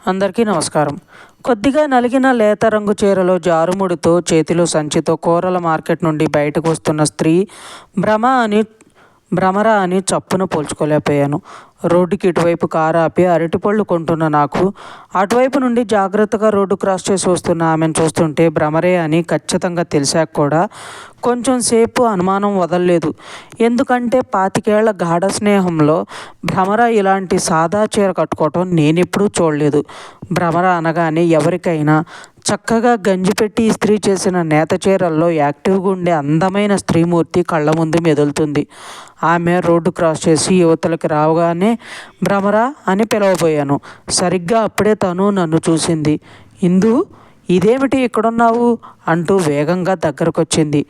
అందరికీ నమస్కారం. కొద్దిగా నలిగిన లేత రంగు చీరలో జారుముడితో చేతిలో సంచితో కూరల మార్కెట్ నుండి బయటకు వస్తున్న స్త్రీ భ్రమర అని చప్పున పోల్చుకోలేకపోయాను. రోడ్డుకి ఇటువైపు కారు ఆపి అరటిపళ్ళు కొంటున్న నాకు అటువైపు నుండి జాగ్రత్తగా రోడ్డు క్రాస్ చేసి వస్తున్న ఆమెను చూస్తుంటే భ్రమరే అని ఖచ్చితంగా తెలిసాక కూడా కొంచెం సేపు అనుమానం వదలలేదు. ఎందుకంటే 25 ఏళ్ల గాఢ స్నేహంలో భ్రమర ఇలాంటి సాదా చీర కట్టుకోవటం నేనెప్పుడూ చూడలేదు. భ్రమర అనగానే ఎవరికైనా చక్కగా గంజి పెట్టి ఇస్త్రీ చేసిన నేత చీరల్లో యాక్టివ్గా ఉండే అందమైన స్త్రీమూర్తి కళ్ళ ముందు మెదులుతుంది. ఆమె రోడ్డు క్రాస్ చేసి యువతలకి రావగానే భ్రమర అని పిలవబోయాను. సరిగ్గా అప్పుడే తను నన్ను చూసింది. ఇందు, ఇదేమిటి ఇక్కడున్నావు అంటూ వేగంగా దగ్గరకొచ్చింది.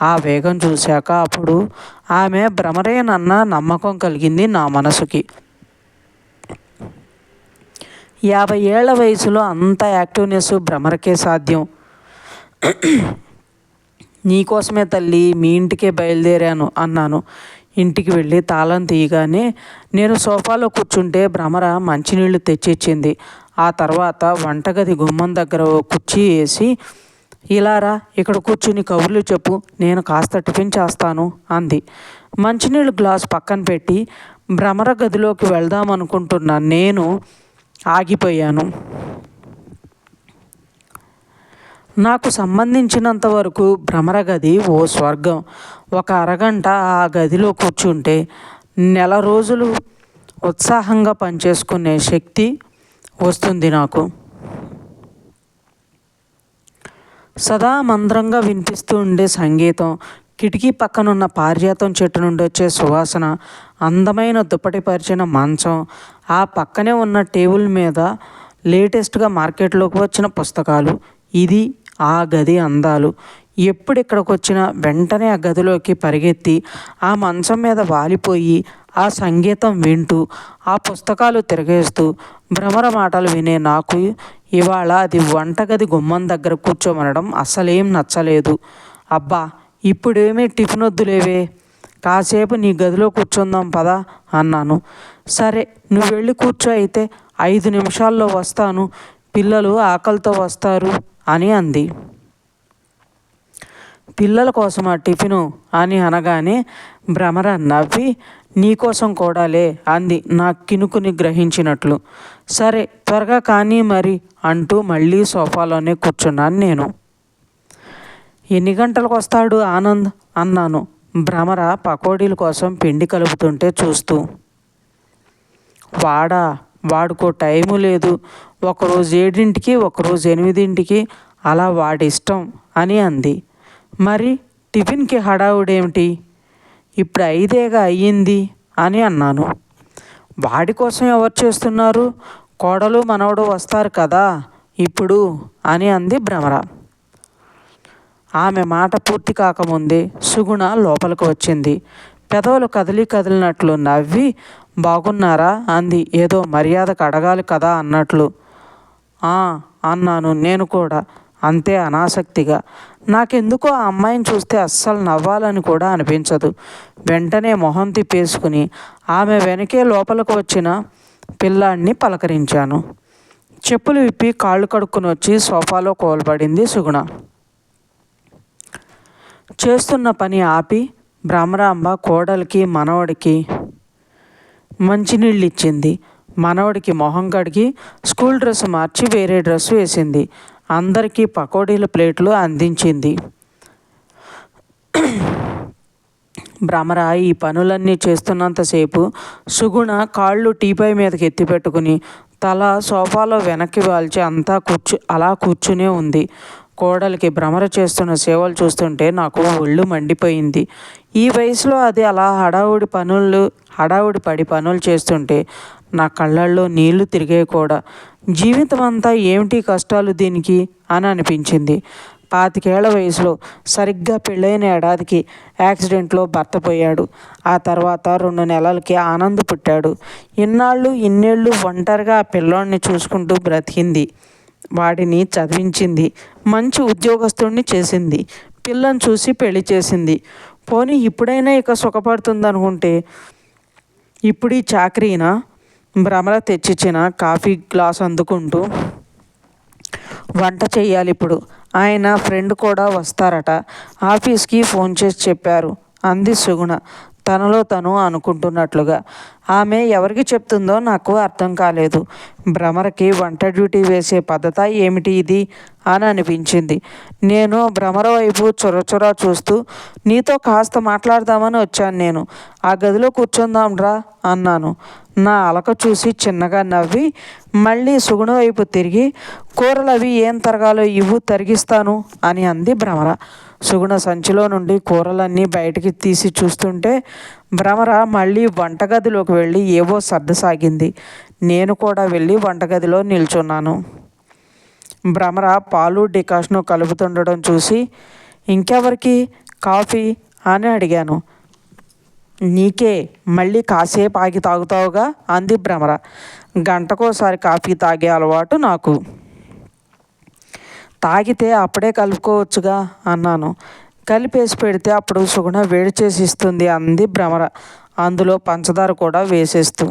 ఆ వేగం చూశాక అప్పుడు ఆమె భ్రమరేనన్న నమ్మకం కలిగింది నా మనసుకి. 50 ఏళ్ల వయసులో అంత యాక్టివ్నెస్ భ్రమరకే సాధ్యం. నీకోసమే తల్లి, మీ ఇంటికే బయలుదేరాను అన్నాను. ఇంటికి వెళ్ళి తాళం తీయగానే నేను సోఫాలో కూర్చుంటే భ్రమర మంచినీళ్లు తెచ్చిచ్చింది. ఆ తర్వాత వంటగది గుమ్మం దగ్గర కుర్చీ వేసి, ఇలారా, ఇక్కడ కూర్చుని కబుర్లు చెప్పు, నేను కాస్త టిఫిన్ చేస్తాను అంది. మంచినీళ్ళు గ్లాస్ పక్కన పెట్టి భ్రమర గదిలోకి వెళ్దామనుకుంటున్నా నేను ఆగిపోయాను. నాకు సంబంధించినంత వరకు భ్రమర గది ఓ స్వర్గం. ఒక అరగంట ఆ గదిలో కూర్చుంటే నెల రోజులు ఉత్సాహంగా పనిచేసుకునే శక్తి వస్తుంది నాకు. సదా మంద్రంగా వినిపిస్తూ ఉండే సంగీతం, కిటికీ పక్కనున్న పారిజాతం చెట్టు నుండి వచ్చే సువాసన, అందమైన దుప్పటి పరిచిన మంచం, ఆ పక్కనే ఉన్న టేబుల్ మీద లేటెస్ట్గా మార్కెట్లోకి వచ్చిన పుస్తకాలు, ఇది ఆ గది అందాలు. ఎప్పుడు ఇక్కడికి వచ్చినా వెంటనే ఆ గదిలోకి పరిగెత్తి ఆ మంచం మీద వాలిపోయి ఆ సంగీతం వింటూ ఆ పుస్తకాలు తిరగేస్తూ భ్రమర మాటలు వినే నాకు ఇవాళ అది వంటగది గుమ్మం దగ్గర కూర్చోమనడం అసలేం నచ్చలేదు. అబ్బా, ఇప్పుడేమీ టిఫిన్ వద్దులేవే, కాసేపు నీ గదిలో కూర్చుందాం పదా అన్నాను. సరే, నువ్వు వెళ్ళి కూర్చో, అయితే 5 నిమిషాల్లో వస్తాను, పిల్లలు ఆకలితో వస్తారు అని అంది. పిల్లల కోసం ఆ టిఫిను అని అనగానే భ్రమర నవ్వి, నీకోసం కూడాలే అంది, నా కినుకుని గ్రహించినట్లు. సరే, త్వరగా కానీ మరి అంటూ మళ్ళీ సోఫాలోనే కూర్చున్నాను నేను. ఎన్ని గంటలకు వస్తాడు ఆనంద్ అన్నాను భ్రమర పకోడీల కోసం పిండి కలుపుతుంటే చూస్తూ. వాడుకో టైము లేదు, ఒకరోజు 7ంటికి, ఒకరోజు 8ంటికి, అలా వాడి ఇష్టం అని అంది. మరి టిఫిన్కి హడావుడేమిటి, ఇప్పుడు 5 అయ్యింది అని అన్నాను. వాడి కోసం ఎవరు చేస్తున్నారు, కోడలు మనవడు వస్తారు కదా ఇప్పుడు అని అంది భ్రమర. ఆమె మాట పూర్తి కాకముందే సుగుణ లోపలికి వచ్చింది. పెదవులు కదిలినట్లు నవ్వి, బాగున్నారా అంది, ఏదో మర్యాదకు అడగాలి కదా అన్నట్లు. అన్నాను నేను కూడా, అంతే అనాసక్తిగా. నాకెందుకో ఆ అమ్మాయిని చూస్తే అస్సలు నవ్వాలని కూడా అనిపించదు. వెంటనే మొహం తిప్పేసుకుని ఆమె వెనకే లోపలికి వచ్చిన పిల్లాడిని పలకరించాను. చెప్పులు విప్పి కాళ్ళు కడుక్కుని వచ్చి సోఫాలో కోల్పడింది సుగుణ. చేస్తున్న పని ఆపి భ్రమరాంబ కోడలికి మనవడికి మంచినీళ్ళు ఇచ్చింది. మనవడికి మొహం కడిగి స్కూల్ డ్రెస్ మార్చి వేరే డ్రెస్ వేసింది. అందరికీ పకోడీల ప్లేట్లు అందించింది. భ్రమర ఈ పనులన్నీ చేస్తున్నంతసేపు సుగుణ కాళ్ళు టీపై మీదకి ఎత్తిపెట్టుకుని తల సోఫాలో వెనక్కి వాల్చి అలా కూర్చునే ఉంది. కోడలికి భ్రమర చేస్తున్న సేవలు చూస్తుంటే నాకు ఒళ్ళు మండిపోయింది. ఈ వయసులో అది అలా హడావుడి పడి పనులు చేస్తుంటే నా కళ్ళల్లో నీళ్లు తిరిగే కూడా. జీవితం అంతా ఏమిటి కష్టాలు దీనికి అని అనిపించింది. 25 ఏళ్ల వయసులో సరిగ్గా పెళ్ళైన ఏడాదికి యాక్సిడెంట్లో భర్త పోయాడు. ఆ తర్వాత 2 నెలలకి ఆనంద్ పుట్టాడు. ఇన్నేళ్ళు ఒంటరిగా ఆ పిల్లోడిని చూసుకుంటూ బ్రతికింది. వాడిని చదివించింది, మంచి ఉద్యోగస్తుడిని చేసింది, పిల్లని చూసి పెళ్లి చేసింది. పోనీ ఇప్పుడైనా ఇక సుఖపడుతుందనుకుంటే ఇప్పుడు ఈ చాకరీనా? భ్రమర తెచ్చిచ్చిన కాఫీ గ్లాస్ అందుకుంటూ, వంట చెయ్యాలి ఇప్పుడు. ఆయన ఫ్రెండ్ కూడా వస్తారట, ఆఫీస్కి ఫోన్ చేసి చెప్పారు అంది సుగుణ తనలో తను అనుకుంటున్నట్లుగా. ఆమె ఎవరికి చెప్తుందో నాకు అర్థం కాలేదు. భ్రమరకి వంట డ్యూటీ వేసే పద్ధత ఏమిటి ఇది అని అనిపించింది. నేను భ్రమర వైపు చొరచొర చూస్తూ, నీతో కాస్త మాట్లాడదామని వచ్చాను నేను. ఆ గదిలో కూర్చుందాంరా అన్నాను. నా అలక చూసి చిన్నగా నవ్వి మళ్ళీ సుగుణ వైపు తిరిగి, కూరలు అవి ఏం తరగాలో ఇవ్వు, తరిగిస్తాను అని అంది భ్రమర. సుగుణ సంచిలో నుండి కూరలన్నీ బయటికి తీసి చూస్తుంటే భ్రమర మళ్ళీ వంటగదిలోకి వెళ్ళి ఏవో సర్దసాగింది. నేను కూడా వెళ్ళి వంటగదిలో నిల్చున్నాను. భ్రమర పాలు డికాషను కలుపుతుండడం చూసి, ఇంకెవరికి కాఫీ అని అడిగాను. నీకే, మళ్ళీ కాసేపు ఆగి తాగుతావుగా అంది భ్రమర. గంటకోసారి కాఫీ తాగే అలవాటు నాకు. తాగితే అప్పుడే కలుపుకోవచ్చుగా అన్నాను. కలిపేసి పెడితే అప్పుడు సుగుణ వేడి చేసి ఇస్తుంది అంది భ్రమర, అందులో పంచదార కూడా వేసేస్తూ.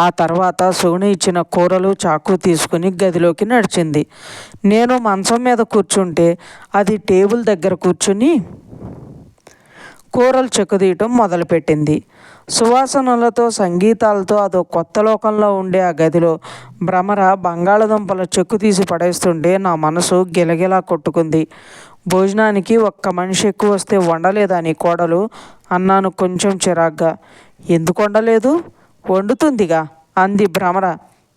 ఆ తర్వాత సుగుణ ఇచ్చిన కూరలు చాకు తీసుకుని గదిలోకి నడిచింది. నేను మంచం మీద కూర్చుంటే అది టేబుల్ దగ్గర కూర్చుని కూరలు చెక్కుదీయటం మొదలుపెట్టింది. సువాసనలతో, సంగీతాలతో అదో కొత్త లోకంలో ఉండే ఆ గదిలో భ్రమర బంగాళదుంపల చెక్కు తీసి పడేస్తుంటే నా మనసు గిలగిలా కొట్టుకుంది. భోజనానికి ఒక్క మనిషి ఎక్కువ వస్తే వండలేదా నీ కోడలు అన్నాను కొంచెం చిరాగ్గా. ఎందుకు వండలేదు, వండుతుందిగా అంది భ్రమర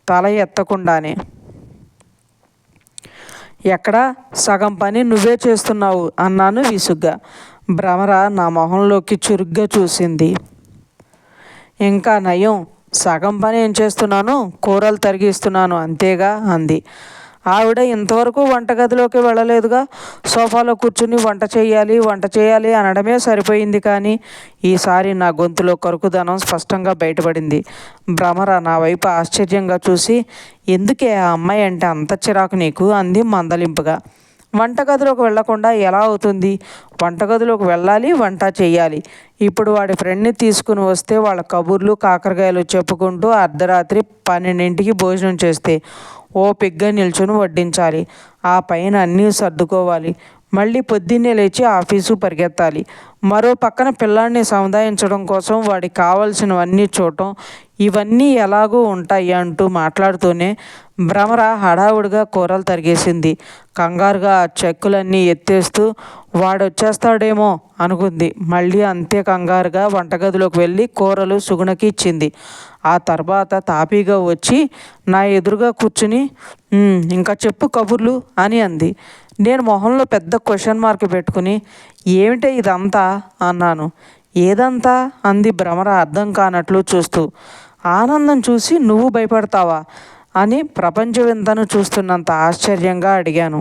తల ఎత్తకుండానే. ఎక్కడా, సగం పని నువ్వే చేస్తున్నావు అన్నాను విసుగ్గా. భ్రమర నా మొహంలోకి చురుగ్గా చూసింది. ఇంకా నయం, సగం పని ఏం చేస్తున్నాను, కూరలు తరిగిస్తున్నాను అంతేగా అంది. ఆవిడ ఇంతవరకు వంటగదిలోకి వెళ్ళలేదుగా. సోఫాలో కూర్చుని వంట చేయాలి అనడమే సరిపోయింది. కానీ ఈసారి నా గొంతులో కరుకుదనం స్పష్టంగా బయటపడింది. భ్రమర నా వైపు ఆశ్చర్యంగా చూసి, ఎందుకే ఆ అమ్మాయి అంటే అంత చిరాకు నీకు అంది మందలింపుగా. వంటగదిలోకి వెళ్లకుండా ఎలా అవుతుంది? వంటగదిలోకి వెళ్ళాలి, వంట చేయాలి. ఇప్పుడు వాడి ఫ్రెండ్ని తీసుకుని వస్తే వాళ్ళ కబుర్లు కాకరకాయలు చెప్పుకుంటూ అర్ధరాత్రి 12ంటికి భోజనం చేస్తే ఓపిగ్గా నిల్చుని వడ్డించాలి. ఆ పైన అన్నీ సర్దుకోవాలి. మళ్ళీ పొద్దున్నే లేచి ఆఫీసు పరిగెత్తాలి. మరో పక్కన పిల్లాడిని సముదాయించడం కోసం వాడికి కావలసినవన్నీ చూడటం, ఇవన్నీ ఎలాగూ ఉంటాయి అంటూ మాట్లాడుతూనే భ్రమర హడావుడిగా కూరలు తరిగేసింది. కంగారుగా ఆ చెక్కులన్నీ ఎత్తేస్తూ వాడొచ్చేస్తాడేమో అనుకుంది. మళ్ళీ అంతే కంగారుగా వంటగదిలోకి వెళ్ళి కూరలు సుగుణకి ఇచ్చింది. ఆ తర్వాత తాపీగా వచ్చి నా ఎదురుగా కూర్చుని, ఇంకా చెప్పు కబుర్లు అని అంది. నేను మొహంలో పెద్ద క్వశ్చన్ మార్క్ పెట్టుకుని, ఏమిటే ఇదంతా అన్నాను. ఏదంతా అంది భ్రమర అర్థం కానట్లు చూస్తూ. ఆనందం చూసి నువ్వు భయపడతావా అని ప్రపంచ వింతను చూస్తున్నంత ఆశ్చర్యంగా అడిగాను.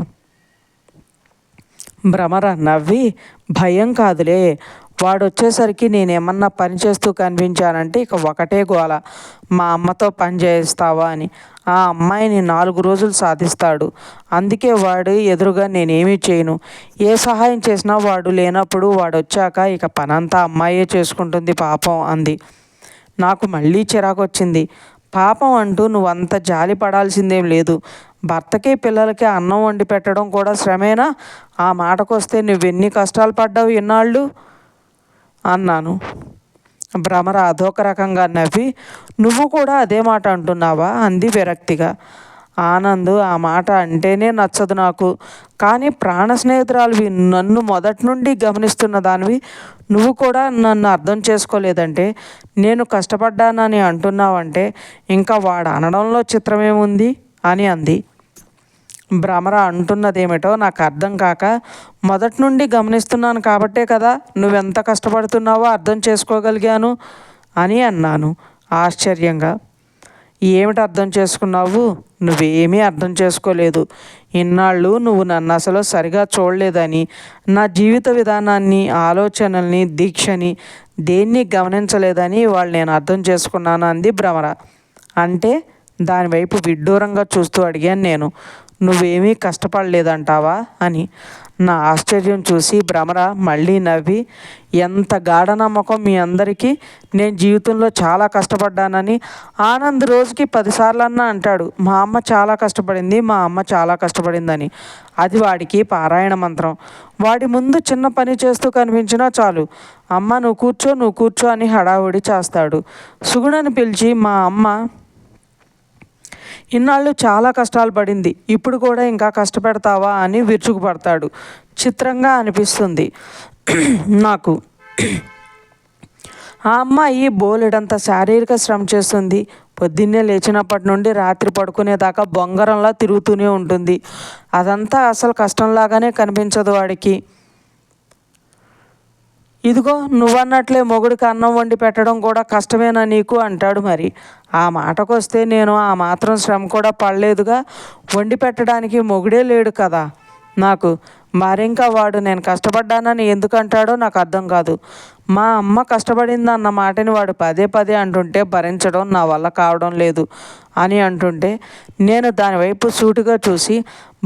భ్రమర నవ్వి, భయం కాదులే, వాడొచ్చేసరికి నేనేమన్నా పని చేస్తూ కనిపించానంటే ఇక ఒకటే గోల, మా అమ్మతో పని చేయిస్తావా అని. ఆ అమ్మాయిని 4 రోజులు సాధిస్తాడు. అందుకే వాడు ఎదురుగా నేనేమీ చేయను. ఏ సహాయం చేసినా వాడు లేనప్పుడు, వాడొచ్చాక ఇక పనంతా అమ్మాయే చేసుకుంటుంది పాపం అంది. నాకు మళ్ళీ చిరాకు వచ్చింది. పాపం అంటూ నువ్వంత జాలి పడాల్సిందేం లేదు. భర్తకి పిల్లలకి అన్నం వండి పెట్టడం కూడా శ్రమేనా? ఆ మాటకొస్తే నువ్వెన్ని కష్టాలు పడ్డావు ఇన్నాళ్ళు అన్నాను. భ్రమర అదొక రకంగా నవ్వి, నువ్వు కూడా అదే మాట అంటున్నావా అంది విరక్తిగా. ఆనంద్ ఆ మాట అంటేనే నచ్చదు నాకు. కానీ ప్రాణ స్నేహితురాలివి, నన్ను మొదటి నుండి గమనిస్తున్న దానివి, నువ్వు కూడా నన్ను అర్థం చేసుకోలేదంటే, నేను కష్టపడ్డానని అంటున్నావంటే ఇంకా వాడు అనడంలో చిత్రమేముంది అని అంది. భ్రమర అంటున్నదేమిటో నాకు అర్థం కాక, మొదటి నుండి గమనిస్తున్నాను కాబట్టే కదా నువ్వెంత కష్టపడుతున్నావో అర్థం చేసుకోగలిగాను అని అన్నాను ఆశ్చర్యంగా. ఏమిటి అర్థం చేసుకున్నావు? నువ్వేమీ అర్థం చేసుకోలేదు. ఇన్నాళ్ళు నువ్వు నన్ను అసలు సరిగా చూడలేదని, నా జీవిత విధానాన్ని, ఆలోచనల్ని, దీక్షని దేన్ని గమనించలేదని వాళ్ళు నేను అర్థం చేసుకున్నాను అంది భ్రమర. అంటే దానివైపు విడ్డూరంగా చూస్తూ అడిగాను నేను. నువ్వేమీ కష్టపడలేదంటావా అని. నా ఆశ్చర్యం చూసి భ్రమర మళ్ళీ నవ్వి, ఎంత గాఢ నమ్మకం మీ అందరికీ నేను జీవితంలో చాలా కష్టపడ్డానని. ఆనంద్ రోజుకి 10 సార్లన్నా అంటాడు, మా అమ్మ చాలా కష్టపడింది, మా అమ్మ చాలా కష్టపడిందని. అది వాడికి పారాయణ మంత్రం. వాడి ముందు చిన్న పని చేస్తూ కనిపించినా చాలు, అమ్మ నువ్వు కూర్చో నువ్వు కూర్చో అని హడావుడి చేస్తాడు. సుగుణని పిలిచి, మా అమ్మ ఇన్నాళ్ళు చాలా కష్టాలు పడింది, ఇప్పుడు కూడా ఇంకా కష్టపెడతావా అని విరుచుకుపడతాడు. చిత్రంగా అనిపిస్తుంది నాకు. ఆ అమ్మాయి బోలెడంత శారీరక శ్రమ చేస్తుంది. పొద్దున్నే లేచినప్పటి నుండి రాత్రి పడుకునేదాకా బొంగరంలా తిరుగుతూనే ఉంటుంది. అదంతా అసలు కష్టంలాగానే కనిపించదు వాడికి. ఇదిగో నువ్వన్నట్లే మొగుడికి అన్నం వండి పెట్టడం కూడా కష్టమేనా నీకు అంటాడు. మరి ఆ మాటకొస్తే నేను ఆ మాత్రం శ్రమ కూడా పడలేదుగా. వండి పెట్టడానికి మొగుడే లేడు కదా నాకు. మరింకా వాడు నేను కష్టపడ్డానని ఎందుకంటాడో నాకు అర్థం కాదు. మా అమ్మ కష్టపడిందన్న మాటని వాడు పదే పదే అంటుంటే భరించడం నా వల్ల కావడం లేదు అని అంటుంటే నేను దానివైపు సూటిగా చూసి,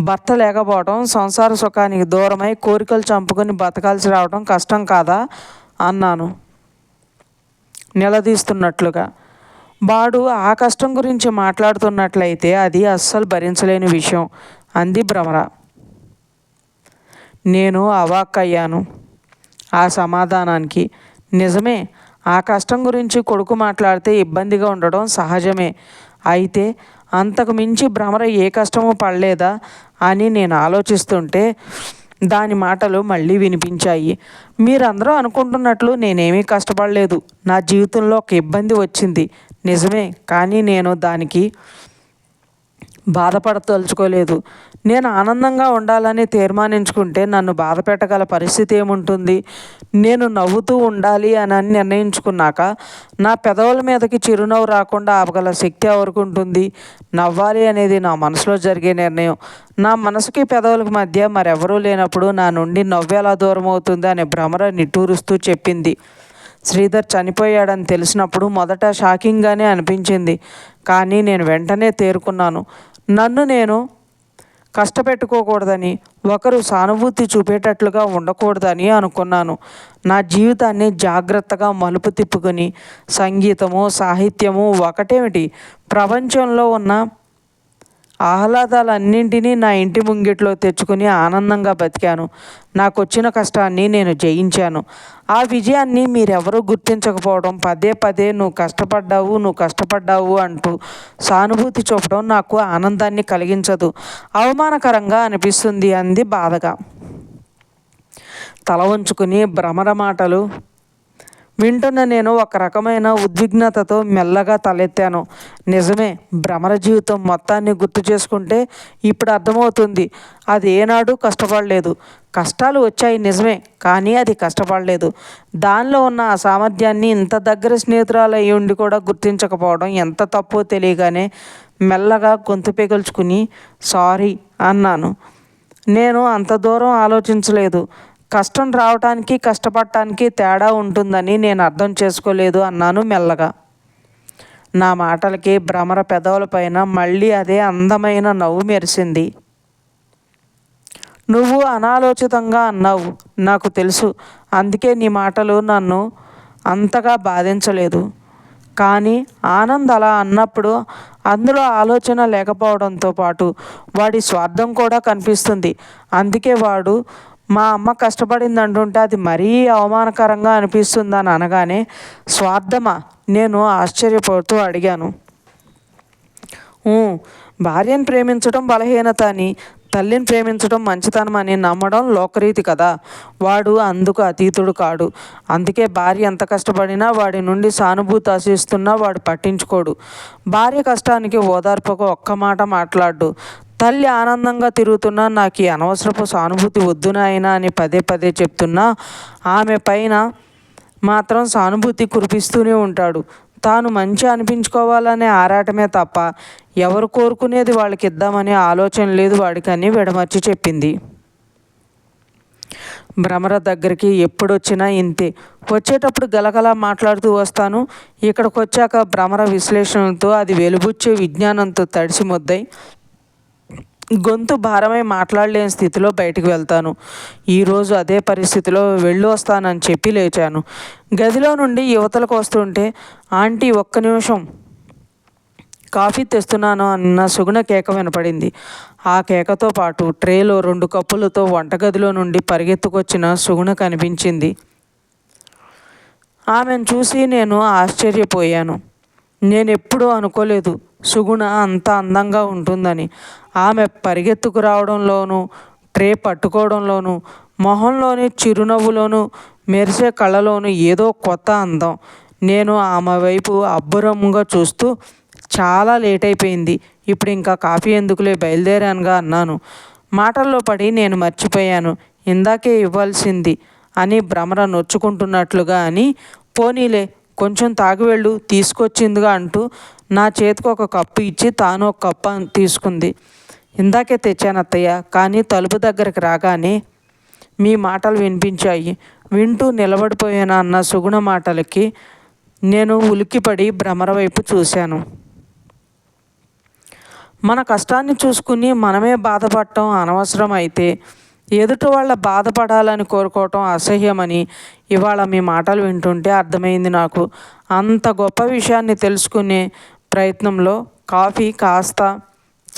భర్త లేకపోవడం, సంసార సుఖానికి దూరమై కోరికలు చంపుకొని బతకాల్సి రావడం కష్టం కాదా అన్నాను నిలదీస్తున్నట్లుగా. వాడు ఆ కష్టం గురించి మాట్లాడుతున్నట్లయితే అది అస్సలు భరించలేని విషయం అంది భ్రమర. నేను అవాక్కయ్యాను ఆ సమాధానానికి. నిజమే, ఆ కష్టం గురించి కొడుకు మాట్లాడితే ఇబ్బందిగా ఉండడం సహజమే. అయితే అంతకు మించి భ్రమర ఏ కష్టమూ పడలేదా అని నేను ఆలోచిస్తుంటే దాని మాటలు మళ్ళీ వినిపించాయి. మీరందరూ అనుకుంటున్నట్లు నేనేమీ కష్టపడలేదు. నా జీవితంలో ఒక ఇబ్బంది వచ్చింది నిజమే, కానీ నేను దానికి బాధపడదలుచుకోలేదు. నేను ఆనందంగా ఉండాలని తీర్మానించుకుంటే నన్ను బాధ పెట్టగల పరిస్థితి ఏముంటుంది? నేను నవ్వుతూ ఉండాలి అని నిర్ణయించుకున్నాక నా పెదవుల మీదకి చిరునవ్వు రాకుండా ఆపగల శక్తి ఎవరికి ఉంటుంది? నవ్వాలి అనేది నా మనసులో జరిగే నిర్ణయం. నా మనసుకి పెదవులకు మధ్య మరెవరూ లేనప్పుడు నా నుండి నవ్వెలా దూరం అవుతుంది అని భ్రమర నిట్టూరుస్తూ చెప్పింది. శ్రీధర్ చనిపోయాడని తెలిసినప్పుడు మొదట షాకింగ్గానే అనిపించింది. కానీ నేను వెంటనే తేరుకున్నాను. నన్ను నేను కష్టపెట్టుకోకూడదని, ఒకరు సానుభూతి చూపేటట్లుగా ఉండకూడదని అనుకున్నాను. నా జీవితాన్ని జాగ్రత్తగా మలుపు తిప్పుకొని సంగీతము సాహిత్యము ఒకటేమిటి, ప్రపంచంలో ఉన్న ఆహ్లాదాలన్నింటినీ నా ఇంటి ముంగిట్లో తెచ్చుకుని ఆనందంగా బతికాను. నాకు వచ్చిన కష్టాన్ని నేను జయించాను. ఆ విజయాన్ని మీరెవరూ గుర్తించకపోవడం, పదే పదే నువ్వు కష్టపడ్డావు నువ్వు కష్టపడ్డావు అంటూ సానుభూతి చూపడం నాకు ఆనందాన్ని కలిగించదు, అవమానకరంగా అనిపిస్తుంది అంది బాధగా. తల వంచుకుని భ్రమర మాటలు వింటున్న నేను ఒక రకమైన ఉద్విగ్నతతో మెల్లగా తలెత్తాను. నిజమే, భ్రమర జీవితం మొత్తాన్ని గుర్తు చేసుకుంటే ఇప్పుడు అర్థమవుతుంది. అది ఏనాడు కష్టపడలేదు. కష్టాలు వచ్చాయి నిజమే, కానీ అది కష్టపడలేదు. దానిలో ఉన్న ఆ సామర్థ్యాన్ని ఇంత దగ్గర స్నేహితురాలు అయి ఉండి కూడా గుర్తించకపోవడం ఎంత తప్పో తెలియగానే మెల్లగా గొంతు పెగుల్చుకుని సారీ అన్నాను. నేను అంత దూరం ఆలోచించలేదు. కష్టం రావటానికి కష్టపడటానికి తేడా ఉంటుందని నేను అర్థం చేసుకోలేదు అన్నాను మెల్లగా. నా మాటలకి భ్రమర పెదవులపైన మళ్ళీ అదే అందమైన నవ్వు మెరిసింది. నువ్వు అనాలోచితంగా అన్నావు, నాకు తెలుసు. అందుకే నీ మాటలు నన్ను అంతగా బాధించలేదు. కానీ ఆనంద్ అలా అన్నప్పుడు అందులో ఆలోచన లేకపోవడంతో పాటు వాడి స్వార్థం కూడా కనిపిస్తుంది. అందుకే వాడు మా అమ్మ కష్టపడింది అంటుంటే అది మరీ అవమానకరంగా అనిపిస్తుందని అనగానే స్వార్థమా? నేను ఆశ్చర్యపోతూ అడిగాను. భార్యను ప్రేమించడం బలహీనత అని, తల్లిని ప్రేమించడం మంచితనం అని నమ్మడం లోకరీతి కదా. వాడు అందుకు అతీతుడు కాడు. అందుకే భార్య ఎంత కష్టపడినా వాడి నుండి సానుభూతి ఆశిస్తున్నా వాడు పట్టించుకోడు. భార్య కష్టానికి ఓదార్పుగా ఒక్క మాట మాట్లాడు. తల్లి ఆనందంగా తిరుగుతున్నా నాకు ఈ అనవసరపు సానుభూతి వద్దు నాయనా అని పదే పదే చెప్తున్నా ఆమె పైన మాత్రం సానుభూతి కురిపిస్తూనే ఉంటాడు. తాను మంచి అనిపించుకోవాలనే ఆరాటమే తప్ప ఎవరు కోరుకునేది వాళ్ళకి ఇద్దామనే ఆలోచన లేదు వాడికని విడమర్చి చెప్పింది. భ్రమర దగ్గరికి ఎప్పుడొచ్చినా ఇంతే. వచ్చేటప్పుడు గలగలా మాట్లాడుతూ వస్తాను. ఇక్కడికి వచ్చాక భ్రమర విశ్లేషణలతో అది వెలుబుచ్చే విజ్ఞానంతో తడిసి ముద్దై గొంతు భారమై మాట్లాడలేని స్థితిలో బయటికి వెళ్తాను. ఈరోజు అదే పరిస్థితిలో వెళ్ళి వస్తానని చెప్పి లేచాను. గదిలో నుండి యువతలకు వస్తుంటే, ఆంటీ ఒక్క నిమిషం, కాఫీ తెస్తున్నాను అన్న సుగుణ కేక వినపడింది. ఆ కేకతో పాటు ట్రేలో 2 కప్పులతో వంటగదిలో నుండి పరిగెత్తుకొచ్చిన సుగుణ కనిపించింది. ఆమెను చూసి నేను ఆశ్చర్యపోయాను. నేనెప్పుడూ అనుకోలేదు సుగుణ అంత అందంగా ఉంటుందని. ఆమె పరిగెత్తుకు రావడంలోనూ, ట్రే పట్టుకోవడంలోనూ, మొహంలోని చిరునవ్వులోనూ, మెరిసే కళ్ళలోనూ ఏదో కొత్త అందం. నేను ఆమె వైపు అబ్బురంగా చూస్తూ, చాలా లేట్ అయిపోయింది, ఇప్పుడు ఇంకా కాఫీ ఎందుకులే, బయలుదేరానుగా అన్నాను. మాటల్లో పడి నేను మర్చిపోయాను, ఇందాకే ఇవ్వాల్సింది అని భ్రమర నొచ్చుకుంటున్నట్లుగా అని, పోనీలే కొంచెం తాగి వెళ్ళు, తీసుకొచ్చిందిగా అంటూ నా చేతికి ఒక కప్పు ఇచ్చి తాను ఒక కప్పు తీసుకుంది. ఇందాకే తెచ్చాను అత్తయ్య, కానీ తలుపు దగ్గరికి రాగానే మీ మాటలు వినిపించాయి, వింటూ నిలబడిపోయాను అన్న సుగుణ మాటలకి నేను ఉలిక్కిపడి భ్రమర వైపు చూశాను. మన కష్టాన్ని చూసుకుని మనమే బాధపడటం అనవసరం అయితే ఎదుటి వాళ్ళ బాధపడాలని కోరుకోవటం అసహ్యమని ఇవాళ మీ మాటలు వింటుంటే అర్థమైంది నాకు. అంత గొప్ప విషయాన్ని తెలుసుకునే ప్రయత్నంలో కాఫీ కాస్త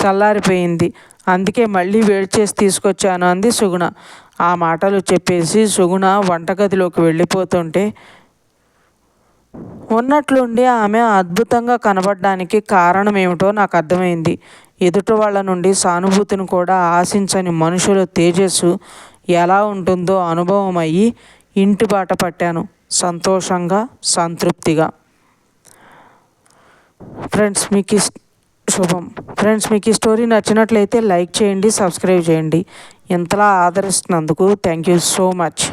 చల్లారిపోయింది, అందుకే మళ్ళీ వేడి చేసి తీసుకొచ్చాను అంది సుగుణ. ఆ మాటలు చెప్పేసి సుగుణ వంటగదిలోకి వెళ్ళిపోతుంటే ఉన్నట్లుండి ఆమె అద్భుతంగా కనబడడానికి కారణం ఏమిటో నాకు అర్థమైంది. ఎదుటి వాళ్ళ నుండి సానుభూతిని కూడా ఆశించని మనుషుల తేజస్సు ఎలా ఉంటుందో అనుభవం అయ్యి ఇంటి బాట పట్టాను, సంతోషంగా, సంతృప్తిగా. ఫ్రెండ్స్ మీకు శుభం. ఫ్రెండ్స్ మీకు ఈ స్టోరీ నచ్చినట్లయితే లైక్ చేయండి, సబ్స్క్రైబ్ చేయండి. ఇంతలా ఆదరిస్తున్నందుకు థ్యాంక్ యూ సో మచ్.